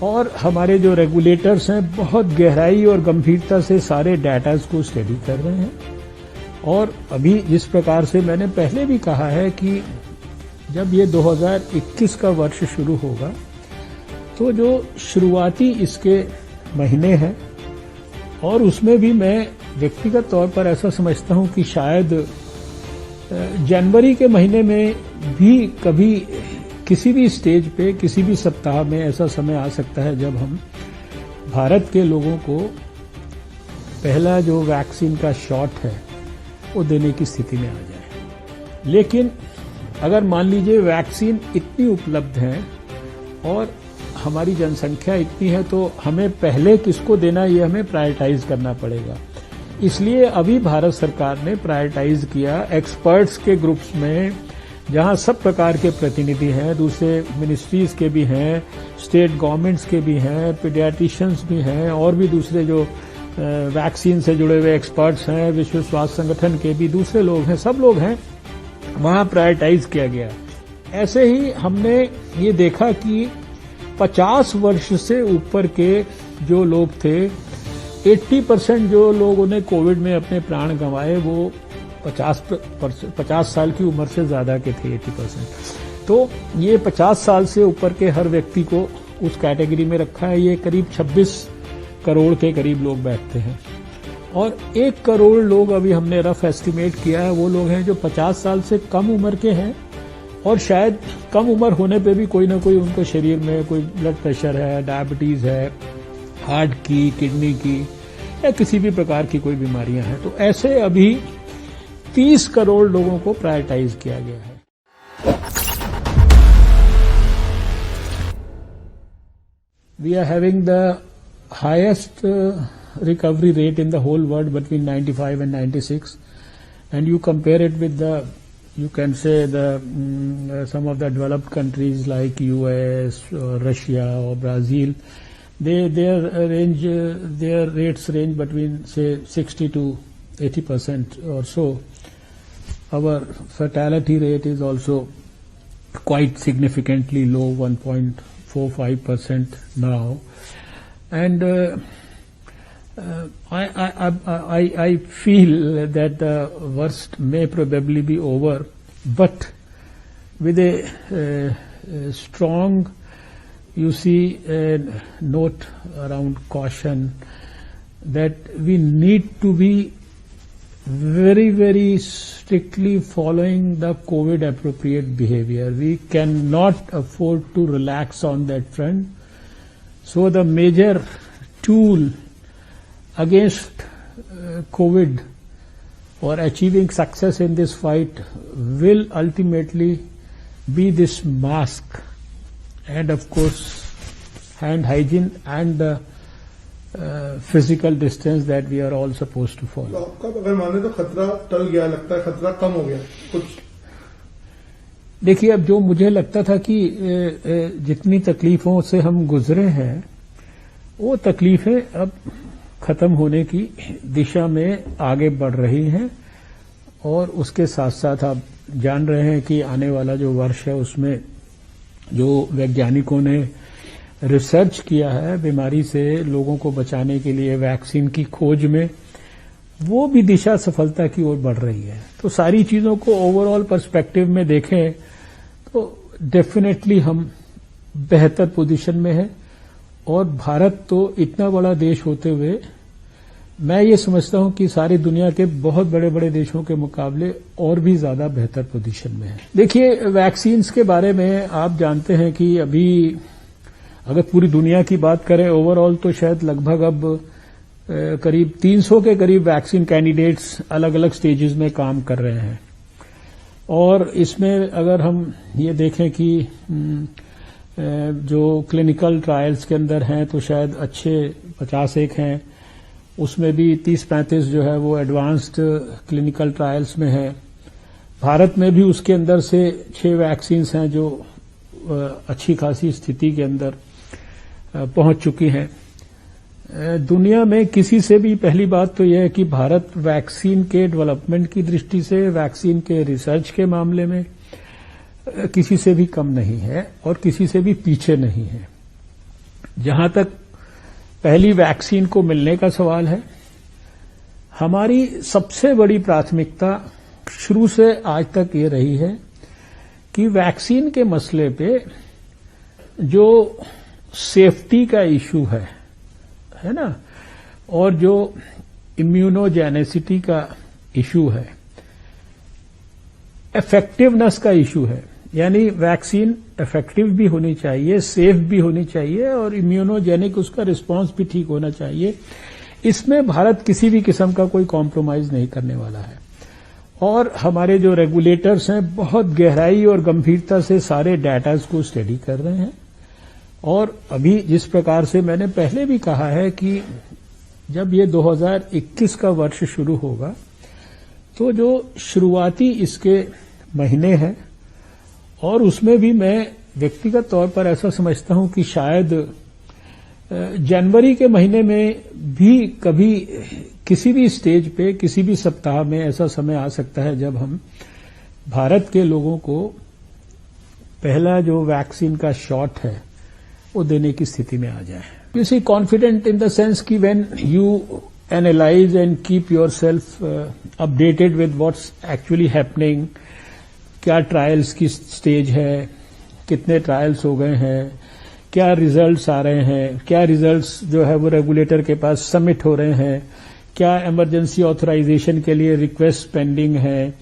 और हमारे जो रेगुलेटर्स हैं बहुत गहराई और गंभीरता से सारे डाटाज को स्टडी कर रहे हैं। और अभी जिस प्रकार से मैंने पहले भी कहा है कि जब ये 2021 का वर्ष शुरू होगा तो जो शुरुआती इसके महीने हैं और उसमें भी मैं व्यक्तिगत तौर पर ऐसा समझता हूं कि शायद जनवरी के महीने में भी कभी किसी भी स्टेज पे किसी भी सप्ताह में ऐसा समय आ सकता है जब हम भारत के लोगों को पहला जो वैक्सीन का शॉट है वो देने की स्थिति में आ जाए। लेकिन अगर मान लीजिए वैक्सीन इतनी उपलब्ध है और हमारी जनसंख्या इतनी है तो हमें पहले किसको देना ये हमें प्रायोरिटाइज करना पड़ेगा। इसलिए अभी भारत सरकार ने प्रायोरिटाइज किया एक्सपर्ट्स के ग्रुप्स में, जहां सब प्रकार के प्रतिनिधि हैं, दूसरे मिनिस्ट्रीज के भी हैं, स्टेट गवर्नमेंट्स के भी हैं, पीडियाट्रिशियंस भी हैं और भी दूसरे जो वैक्सीन से जुड़े हुए एक्सपर्ट्स हैं, विश्व स्वास्थ्य संगठन के भी दूसरे लोग हैं, सब लोग हैं, वहां प्रायोरिटाइज किया गया। ऐसे ही हमने ये देखा कि 50 वर्ष से ऊपर के जो लोग थे, 80% जो लोगों ने कोविड में अपने प्राण गंवाए वो 50 साल की उम्र से ज्यादा के थे, 80%। तो ये 50 साल से ऊपर के हर व्यक्ति को उस कैटेगरी में रखा है। ये करीब 26 करोड़ के करीब लोग बैठते हैं और 1 करोड़ लोग अभी हमने रफ एस्टिमेट किया है वो लोग हैं जो 50 साल से कम उम्र के हैं और शायद कम उम्र होने पे भी कोई ना कोई उनके शरीर में कोई ब्लड प्रेशर है, डायबिटीज है, हार्ट की, किडनी की या किसी भी प्रकार की कोई बीमारियां हैं। तो ऐसे अभी 30 करोड़ लोगों को प्रायोरिटाइज किया गया है। We are having the highest recovery rate in the whole world between 95 and 96, and you compare it with the, you can say the some of the developed countries like US or Russia or Brazil, their rates range between say 60 to 80% or so. Our fatality rate is also quite significantly low, 1.45% now, and I feel that the worst may probably be over, but with a strong, you see, a note around caution that we need to be very, very strictly following the COVID appropriate behavior. We cannot afford to relax on that front. So the major tool against COVID or achieving success in this fight will ultimately be this mask and of course hand hygiene and the physical distance that we are all supposed to follow. तो आपका अगर माने तो खतरा टल गया, लगता है खतरा कम हो गया कुछ? देखिए, अब जो मुझे लगता था कि जितनी तकलीफों से हम गुजरे हैं वो तकलीफें अब खत्म होने की दिशा में आगे बढ़ रही हैं और उसके साथ साथ आप जान रहे हैं कि आने वाला जो वर्ष है उसमें जो वैज्ञानिकों ने रिसर्च किया है बीमारी से लोगों को बचाने के लिए वैक्सीन की खोज में, वो भी दिशा सफलता की ओर बढ़ रही है। तो सारी चीजों को ओवरऑल पर्सपेक्टिव में देखें तो डेफिनेटली हम बेहतर पोजीशन में हैं और भारत तो इतना बड़ा देश होते हुए मैं ये समझता हूं कि सारी दुनिया के बहुत बड़े बड़े देशों के मुकाबले और भी ज्यादा बेहतर पोजीशन में है। देखिए, वैक्सीन्स के बारे में आप जानते हैं कि अभी अगर पूरी दुनिया की बात करें ओवरऑल तो शायद लगभग अब करीब 300 के करीब वैक्सीन कैंडिडेट्स अलग अलग स्टेजेस में काम कर रहे हैं और इसमें अगर हम ये देखें कि जो क्लिनिकल ट्रायल्स के अंदर हैं तो शायद अच्छे 50 हैं, उसमें भी 30-35 जो है वो एडवांस्ड क्लिनिकल ट्रायल्स में है। भारत में भी उसके अंदर से 6 वैक्सीन्स हैं जो अच्छी खासी स्थिति के अंदर पहुंच चुकी हैं। दुनिया में किसी से भी पहली बात तो यह है कि भारत वैक्सीन के डेवलपमेंट की दृष्टि से, वैक्सीन के रिसर्च के मामले में किसी से भी कम नहीं है और किसी से भी पीछे नहीं है। जहां तक पहली वैक्सीन को मिलने का सवाल है, हमारी सबसे बड़ी प्राथमिकता शुरू से आज तक ये रही है कि वैक्सीन के मसले पे जो सेफ्टी का इशू है ना, और जो इम्यूनोजेनेसिटी का इशू है, इफेक्टिवनेस का इशू है, यानी वैक्सीन इफेक्टिव भी होनी चाहिए, सेफ भी होनी चाहिए और इम्यूनोजेनिक उसका रिस्पांस भी ठीक होना चाहिए। इसमें भारत किसी भी किस्म का कोई कॉम्प्रोमाइज नहीं करने वाला है। और हमारे जो रेगुलेटर्स हैं बहुत गहराई और गंभीरता से सारे डाटाज को स्टडी कर रहे हैं। और अभी जिस प्रकार से मैंने पहले भी कहा है कि जब ये 2021 का वर्ष शुरू होगा तो जो शुरुआती इसके महीने हैं, और उसमें भी मैं व्यक्तिगत तौर पर ऐसा समझता हूं कि शायद जनवरी के महीने में भी कभी किसी भी स्टेज पे किसी भी सप्ताह में ऐसा समय आ सकता है जब हम भारत के लोगों को पहला जो वैक्सीन का शॉट है वो देने की स्थिति में आ जाए। You see confident in the sense कि when you analyse and keep yourself updated with what's actually happening, क्या ट्रायल्स की स्टेज है, कितने ट्रायल्स हो गए हैं, क्या रिजल्ट्स आ रहे हैं, क्या रिजल्ट्स जो है वो रेगुलेटर के पास सबमिट हो रहे हैं, क्या इमरजेंसी ऑथराइजेशन के लिए रिक्वेस्ट पेंडिंग है,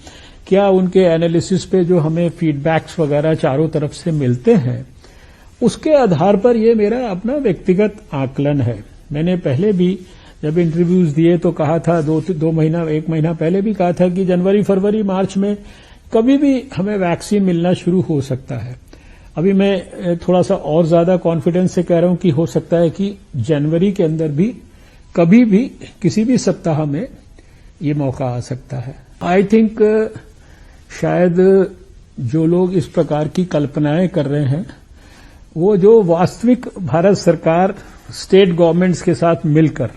क्या उनके एनालिसिस पे जो हमें फीडबैक्स वगैरह चारों तरफ से मिलते हैं, उसके आधार पर ये मेरा अपना व्यक्तिगत आकलन है। मैंने पहले भी जब इंटरव्यूज दिए तो कहा था, एक महीना पहले भी कहा था कि जनवरी, फरवरी, मार्च में कभी भी हमें वैक्सीन मिलना शुरू हो सकता है। अभी मैं थोड़ा सा और ज्यादा कॉन्फिडेंस से कह रहा हूं कि हो सकता है कि जनवरी के अंदर भी कभी भी किसी भी सप्ताह में ये मौका आ सकता है। आई थिंक शायद जो लोग इस प्रकार की कल्पनाएं कर रहे हैं वो जो वास्तविक भारत सरकार स्टेट गवर्नमेंट्स के साथ मिलकर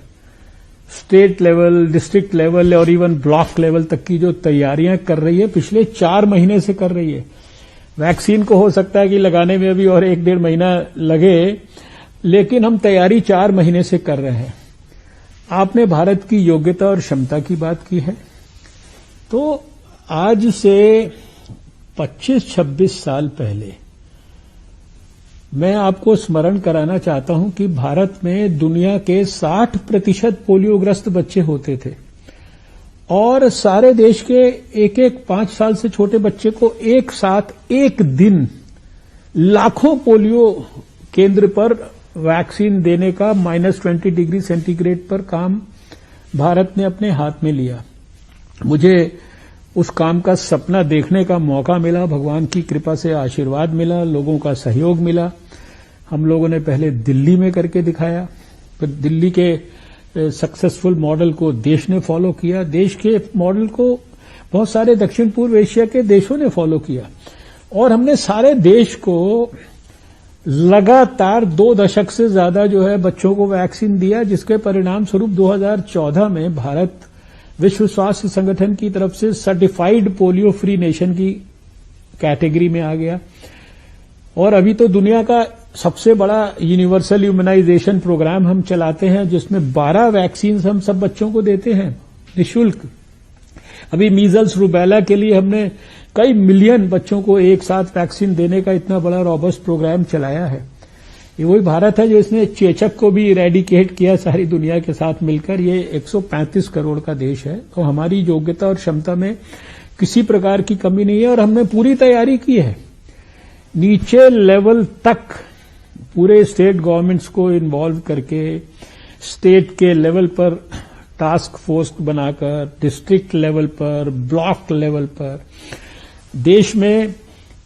स्टेट लेवल, डिस्ट्रिक्ट लेवल और इवन ब्लॉक लेवल तक की जो तैयारियां कर रही है, पिछले 4 महीने से कर रही है। वैक्सीन को हो सकता है कि लगाने में अभी और 1-1.5 महीना लगे, लेकिन हम तैयारी 4 महीने से कर रहे हैं। आपने भारत की योग्यता और क्षमता की बात की है, तो आज से 25-26 साल पहले मैं आपको स्मरण कराना चाहता हूं कि भारत में दुनिया के 60% पोलियोग्रस्त बच्चे होते थे और सारे देश के एक 5 साल से छोटे बच्चे को एक साथ एक दिन लाखों पोलियो केंद्र पर वैक्सीन देने का -20 डिग्री सेंटीग्रेड पर काम भारत ने अपने हाथ में लिया। मुझे उस काम का सपना देखने का मौका मिला, भगवान की कृपा से आशीर्वाद मिला, लोगों का सहयोग मिला। हम लोगों ने पहले दिल्ली में करके दिखाया, फिर दिल्ली के सक्सेसफुल मॉडल को देश ने फॉलो किया, देश के मॉडल को बहुत सारे दक्षिण पूर्व एशिया के देशों ने फॉलो किया और हमने सारे देश को लगातार 2 दशक से ज्यादा जो है बच्चों को वैक्सीन दिया, जिसके परिणाम स्वरूप 2014 में भारत विश्व स्वास्थ्य संगठन की तरफ से सर्टिफाइड पोलियो फ्री नेशन की कैटेगरी में आ गया। और अभी तो दुनिया का सबसे बड़ा यूनिवर्सल इम्यूनाइजेशन प्रोग्राम हम चलाते हैं, जिसमें 12 वैक्सीन हम सब बच्चों को देते हैं निःशुल्क। अभी मीजल्स रूबेला के लिए हमने कई मिलियन बच्चों को एक साथ वैक्सीन देने का इतना बड़ा रॉबस्ट प्रोग्राम चलाया है। ये वही भारत है जो इसने चेचक को भी इरेडिकेट किया सारी दुनिया के साथ मिलकर। ये 135 करोड़ का देश है, तो हमारी योग्यता और क्षमता में किसी प्रकार की कमी नहीं है और हमने पूरी तैयारी की है। नीचे लेवल तक पूरे स्टेट गवर्नमेंट्स को इन्वॉल्व करके, स्टेट के लेवल पर टास्क फोर्स बनाकर, डिस्ट्रिक्ट लेवल पर, ब्लॉक लेवल पर, देश में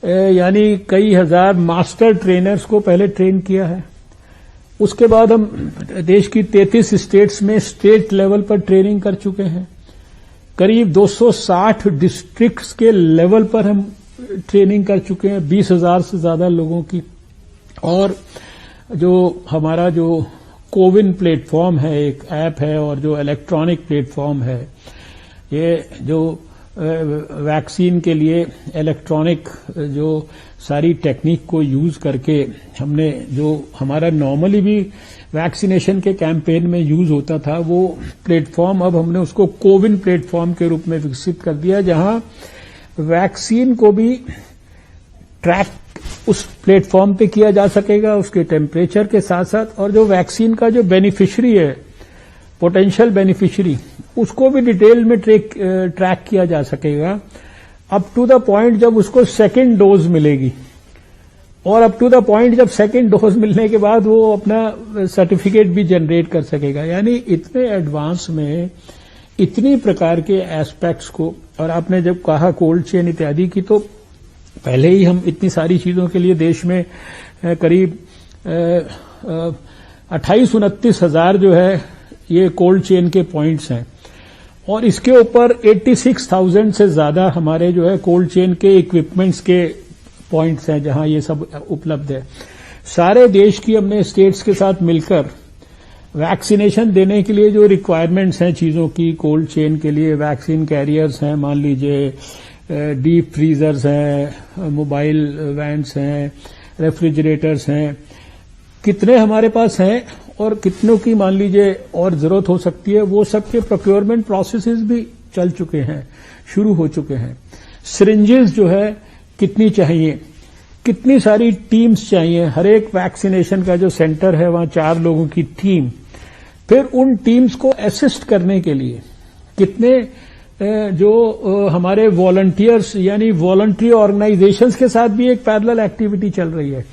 यानी कई हजार मास्टर ट्रेनर्स को पहले ट्रेन किया है। उसके बाद हम देश की 33 स्टेट्स में स्टेट लेवल पर ट्रेनिंग कर चुके हैं। करीब 260 डिस्ट्रिक्ट्स के लेवल पर हम ट्रेनिंग कर चुके हैं, 20,000 से ज्यादा लोगों की। और जो हमारा जो कोविन प्लेटफॉर्म है, एक ऐप है, और जो इलेक्ट्रॉनिक प्लेटफॉर्म है, ये जो वैक्सीन के लिए इलेक्ट्रॉनिक जो सारी टेक्निक को यूज करके हमने जो हमारा नॉर्मली भी वैक्सीनेशन के कैंपेन में यूज होता था वो प्लेटफॉर्म अब हमने उसको कोविन प्लेटफॉर्म के रूप में विकसित कर दिया, जहां वैक्सीन को भी ट्रैक उस प्लेटफॉर्म पे किया जा सकेगा उसके टेम्परेचर के साथ साथ, और जो वैक्सीन का जो बेनिफिशियरी है, पोटेंशियल बेनिफिशियरी, उसको भी डिटेल में ट्रैक किया जा सकेगा अप टू द पॉइंट जब उसको सेकेंड डोज मिलेगी, और अप टू द पॉइंट जब सेकेंड डोज मिलने के बाद वो अपना सर्टिफिकेट भी जनरेट कर सकेगा। यानी इतने एडवांस में इतनी प्रकार के एस्पेक्ट्स को, और आपने जब कहा कोल्ड चेन इत्यादि की, तो पहले ही हम इतनी सारी चीजों के लिए देश में करीब 28-29 हजार जो है ये कोल्ड चेन के पॉइंट्स हैं, और इसके ऊपर 86,000 से ज्यादा हमारे जो है कोल्ड चेन के इक्विपमेंट्स के पॉइंट्स हैं जहां ये सब उपलब्ध है। सारे देश की हमने स्टेट्स के साथ मिलकर वैक्सीनेशन देने के लिए जो रिक्वायरमेंट्स हैं चीजों की, कोल्ड चेन के लिए वैक्सीन कैरियर्स हैं, मान लीजिए डीप फ्रीजर्स हैं, मोबाइल वैन्स हैं, रेफ्रिजरेटर्स हैं, कितने हमारे पास हैं और कितनों की मान लीजिए और जरूरत हो सकती है, वो सब के प्रोक्योरमेंट प्रोसेसेस भी चल चुके हैं, शुरू हो चुके हैं। सिरिंजेस जो है कितनी चाहिए, कितनी सारी टीम्स चाहिए, हर एक वैक्सीनेशन का जो सेंटर है वहां 4 लोगों की टीम, फिर उन टीम्स को असिस्ट करने के लिए कितने जो हमारे वॉलंटियर्स यानी वॉलंटरी ऑर्गेनाइजेशंस के साथ भी एक पैरेलल एक्टिविटी चल रही है।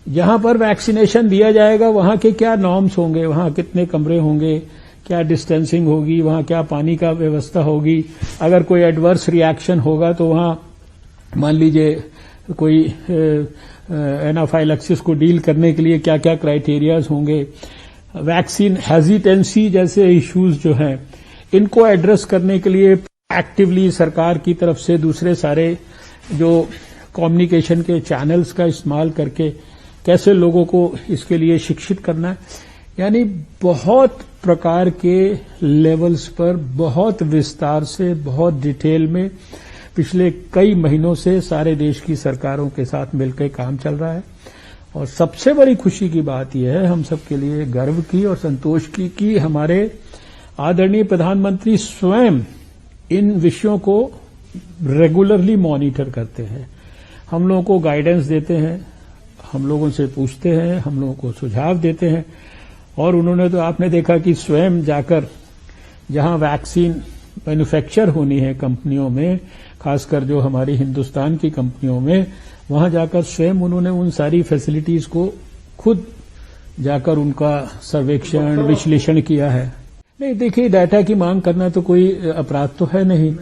जहां पर वैक्सीनेशन दिया जाएगा वहां के क्या नॉर्म्स होंगे, वहां कितने कमरे होंगे, क्या डिस्टेंसिंग होगी, वहां क्या पानी का व्यवस्था होगी, अगर कोई एडवर्स रिएक्शन होगा तो वहां मान लीजिए कोई एनाफाइलैक्सिस को डील करने के लिए क्या क्या क्राइटेरियाज होंगे, वैक्सीन हेजिटेंसी जैसे इश्यूज जो हैं इनको एड्रेस करने के लिए एक्टिवली सरकार की तरफ से दूसरे सारे जो कम्युनिकेशन के चैनल्स का इस्तेमाल करके कैसे लोगों को इसके लिए शिक्षित करना है। यानी बहुत प्रकार के लेवल्स पर बहुत विस्तार से बहुत डिटेल में पिछले कई महीनों से सारे देश की सरकारों के साथ मिलकर काम चल रहा है। और सबसे बड़ी खुशी की बात यह है, हम सबके लिए गर्व की और संतोष की, कि हमारे आदरणीय प्रधानमंत्री स्वयं इन विषयों को रेगुलरली मॉनिटर करते हैं, हम लोगों को गाइडेंस देते हैं, हम लोगों से पूछते हैं, हम लोगों को सुझाव देते हैं। और उन्होंने तो आपने देखा कि स्वयं जाकर जहां वैक्सीन मैन्युफैक्चर होनी है कंपनियों में, खासकर जो हमारी हिंदुस्तान की कंपनियों में, वहां जाकर स्वयं उन्होंने उन सारी फैसिलिटीज को खुद जाकर उनका सर्वेक्षण विश्लेषण किया है। नहीं देखिए, डाटा की मांग करना तो कोई अपराध तो है नहीं।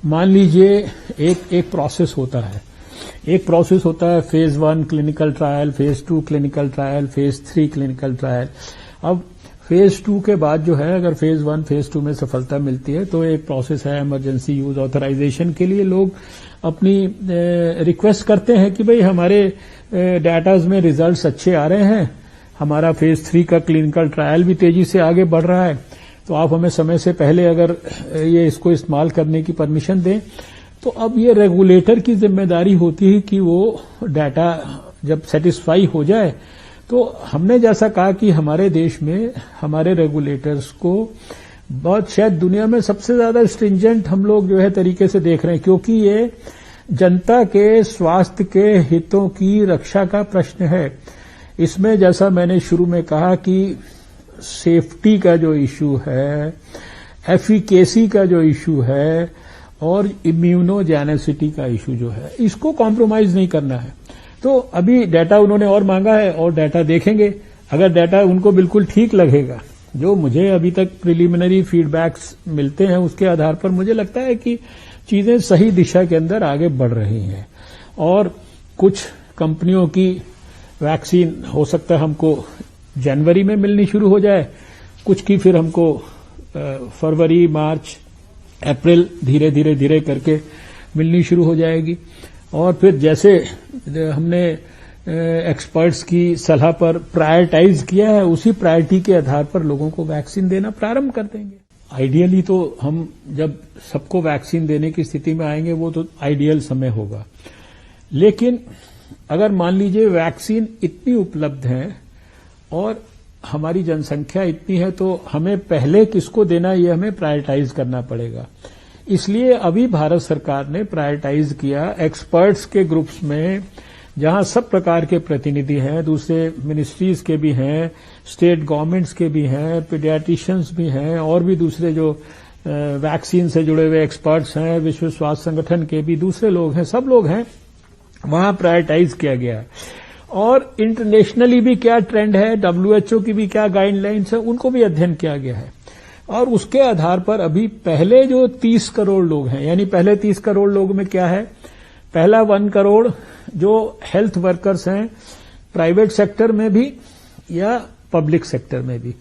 मान लीजिए एक प्रोसेस होता है, एक प्रोसेस होता है phase 1 clinical trial, phase 2 clinical trial, phase 3 clinical trial. अब फेज 2 के बाद जो है, अगर फेज 1 फेज 2 में सफलता मिलती है तो एक प्रोसेस है इमरजेंसी यूज ऑथराइजेशन के लिए। लोग अपनी रिक्वेस्ट करते हैं कि भाई हमारे डाटाज में रिजल्ट्स अच्छे आ रहे हैं, हमारा फेज 3 का क्लिनिकल ट्रायल भी तेजी से आगे बढ़ रहा है, तो आप हमें समय से पहले अगर ये इसको इस्तेमाल करने की परमिशन दें। तो अब ये रेगुलेटर की जिम्मेदारी होती है कि वो डाटा जब सेटिस्फाई हो जाए, तो हमने जैसा कहा कि हमारे देश में हमारे रेगुलेटर्स को बहुत, शायद दुनिया में सबसे ज्यादा स्ट्रिंजेंट हम लोग जो है तरीके से देख रहे हैं, क्योंकि ये जनता के स्वास्थ्य के हितों की रक्षा का प्रश्न है। इसमें जैसा मैंने शुरू में कहा कि सेफ्टी का जो इश्यू है, एफिकेसी का जो इश्यू है, और इम्यूनोजेनेसिटी का इश्यू जो है, इसको कॉम्प्रोमाइज नहीं करना है। तो अभी डाटा उन्होंने और मांगा है और डाटा देखेंगे। अगर डाटा उनको बिल्कुल ठीक लगेगा, जो मुझे अभी तक प्रिलिमिनरी फीडबैक्स मिलते हैं उसके आधार पर मुझे लगता है कि चीजें सही दिशा के अंदर आगे बढ़ रही हैं। और कुछ कंपनियों की वैक्सीन हो सकता है हमको जनवरी में मिलनी शुरू हो जाए, कुछ की फिर हमको फरवरी, मार्च, अप्रैल धीरे धीरे करके मिलनी शुरू हो जाएगी। और फिर जैसे हमने एक्सपर्ट्स की सलाह पर प्रायोरिटाइज किया है, उसी प्रायोरिटी के आधार पर लोगों को वैक्सीन देना प्रारंभ कर देंगे। आइडियली तो हम जब सबको वैक्सीन देने की स्थिति में आएंगे वो तो आइडियल समय होगा, लेकिन अगर मान लीजिए वैक्सीन इतनी उपलब्ध है और हमारी जनसंख्या इतनी है तो हमें पहले किसको देना ये हमें प्रायोरिटाइज करना पड़ेगा। इसलिए अभी भारत सरकार ने प्रायोरिटाइज किया एक्सपर्ट्स के ग्रुप्स में, जहां सब प्रकार के प्रतिनिधि हैं, दूसरे मिनिस्ट्रीज के भी हैं, स्टेट गवर्नमेंट्स के भी हैं, पीडियाट्रिशियंस भी हैं और भी दूसरे जो वैक्सीन से जुड़े हुए एक्सपर्ट्स हैं, विश्व स्वास्थ्य संगठन के भी दूसरे लोग हैं, सब लोग हैं, वहां प्रायोरिटाइज किया गया है। और इंटरनेशनली भी क्या ट्रेंड है, WHO की भी क्या गाइडलाइंस है, उनको भी अध्ययन किया गया है। और उसके आधार पर अभी पहले जो 30 करोड़ लोग हैं, यानी पहले 30 करोड़ लोगों में क्या है, पहला 1 करोड़ जो हेल्थ वर्कर्स हैं प्राइवेट सेक्टर में भी या पब्लिक सेक्टर में भी,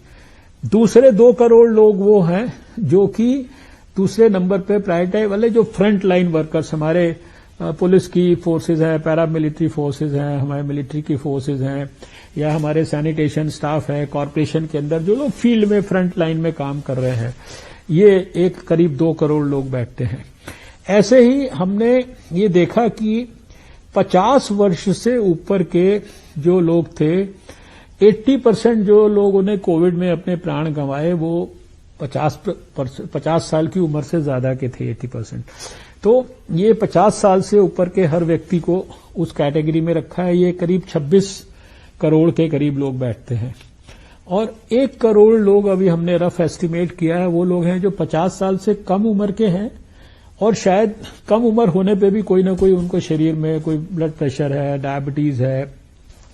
दूसरे 2 करोड़ लोग वो हैं जो कि दूसरे नंबर पे प्रायोरिटी वाले जो फ्रंट लाइन वर्कर्स, हमारे पुलिस की फोर्सेज हैं, पैरामिलिट्री फोर्सेज हैं, हमारे मिलिट्री की फोर्सेज हैं, या हमारे सैनिटेशन स्टाफ है, कॉर्पोरेशन के अंदर जो लोग फील्ड में फ्रंट लाइन में काम कर रहे हैं, ये एक करीब 2 करोड़ लोग बैठते हैं। ऐसे ही हमने ये देखा कि 50 वर्ष से ऊपर के जो लोग थे, 80% जो लोगों ने कोविड में अपने प्राण गंवाए वो 50 साल की उम्र से ज्यादा के थे, 80%। तो ये 50 साल से ऊपर के हर व्यक्ति को उस कैटेगरी में रखा है। ये करीब 26 करोड़ के करीब लोग बैठते हैं और 1 करोड़ लोग अभी हमने रफ एस्टिमेट किया है, वो लोग हैं जो 50 साल से कम उम्र के हैं और शायद कम उम्र होने पे भी कोई ना कोई उनको शरीर में कोई ब्लड प्रेशर है, डायबिटीज है,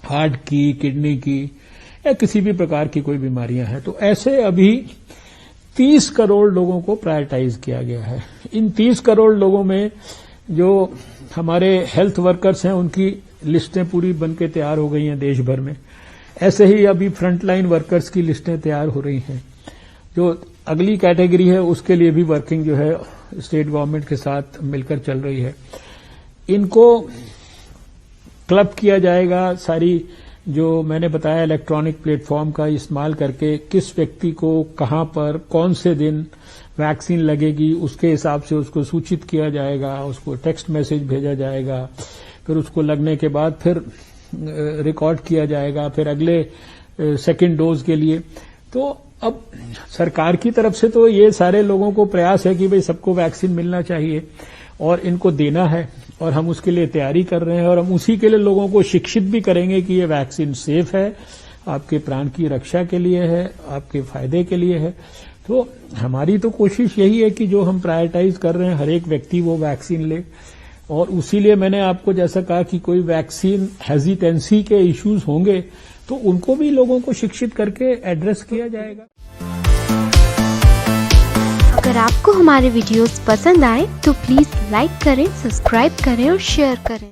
हार्ट की, किडनी की या किसी भी प्रकार की कोई बीमारियां हैं। तो ऐसे अभी 30 करोड़ लोगों को प्रायोरिटाइज किया गया है। इन 30 करोड़ लोगों में जो हमारे हेल्थ वर्कर्स हैं उनकी लिस्टें पूरी बनके तैयार हो गई हैं देश भर में। ऐसे ही अभी फ्रंटलाइन वर्कर्स की लिस्टें तैयार हो रही हैं। जो अगली कैटेगरी है उसके लिए भी वर्किंग जो है स्टेट गवर्नमेंट के साथ मिलकर चल रही है। इनको क्लब किया जाएगा, सारी जो मैंने बताया इलेक्ट्रॉनिक प्लेटफॉर्म का इस्तेमाल करके किस व्यक्ति को कहां पर कौन से दिन वैक्सीन लगेगी उसके हिसाब से उसको सूचित किया जाएगा, उसको टेक्स्ट मैसेज भेजा जाएगा, फिर उसको लगने के बाद फिर रिकॉर्ड किया जाएगा, फिर अगले सेकेंड डोज के लिए। तो अब सरकार की तरफ से तो ये सारे लोगों को प्रयास है कि भाई सबको वैक्सीन मिलना चाहिए और इनको देना है और हम उसके लिए तैयारी कर रहे हैं और हम उसी के लिए लोगों को शिक्षित भी करेंगे कि ये वैक्सीन सेफ है, आपके प्राण की रक्षा के लिए है, आपके फायदे के लिए है। तो हमारी तो कोशिश यही है कि जो हम प्रायोरिटाइज कर रहे हैं हर एक व्यक्ति वो वैक्सीन ले और उसीलिए मैंने आपको जैसा कहा कि कोई वैक्सीन हेजिटेंसी के इश्यूज होंगे तो उनको भी लोगों को शिक्षित करके एड्रेस किया जाएगा। अगर आपको हमारे वीडियोस पसंद आए तो प्लीज लाइक करें, सब्सक्राइब करें और शेयर करें।